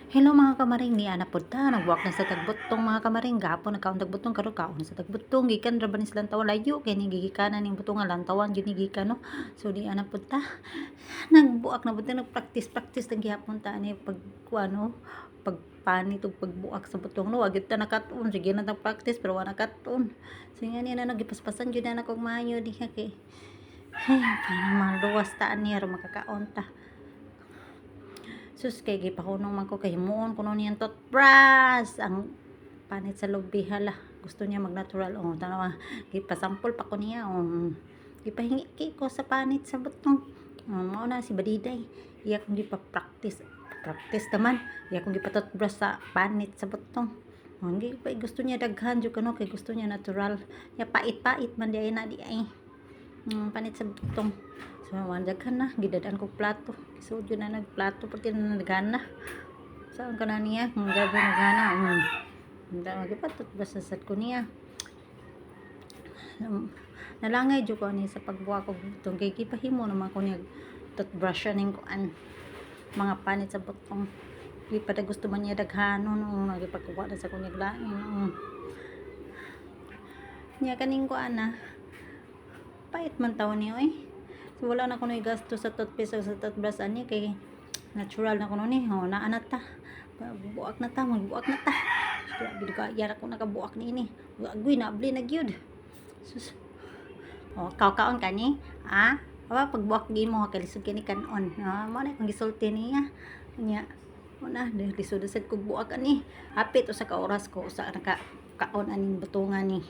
Hello mga kamaring, ni ana pod ta nagbuwak na sa tagbutong mga kamaring, gapon nagkaon tagbutong karon kaon sa tagbutong gikan ra ba ni silang tawo layo kay ni gigikanan ning butong nga lantawan gyud ni gikan no. So di ana pod ta nagbuak na butong nagpractice lang gihapon ta ani pag kuano pagpanit ug pagbuak sa butong no, wa gyud ta nakatuon sige na practice pero wa nakatuon. So nga ni na nagipaspasan gyud na kog maayo diha kay para maluwas ta ani aron makakaon ta. Sus kay gipahunong man ko kay himuon kuno niyang toothbrush ang panit sa lubi hala gusto niya mag natural tanawa gipasampol pa ko niya gipahingi kay ko sa panit sa butong mao na si Badiday iya kong practice naman iya kong gipatoothbrush sa panit sa butong hindi pa gusto niya daghan jud kano kay gusto niya natural ya pait-pait man di ay na di ay panit sa butong. So, daghan na, gidadaan ko plato. So, yun na nagplato, pati na nagana. Saan ka na niya? Ang gabi nagana. Magipatot ba sa sad ko niya? Nalangay dyo ko ni sa pagbuha ko butong. Kaya kipahimo naman ko niya toothbrushan ko mga panit sa butong. Di pa gusto man niya daghano nung nagipagkuha na sa kunyag lain. Niya kaning ko pait man taw niyo So, wala na ko na gasto sa toothpaste o sa toothbrush ani kay natural na ko ni naa na ta magbuak na ta grabe ka yara ko nakabuak ni ini agoy na abli na gyud sus kaon ka ni pagbuak gi mo kay lisod kini kanon mo na kung gisulti niya nya mo na lisod sad ko buak ani hapit usa ka oras ko usa naka kaon aning butongan ni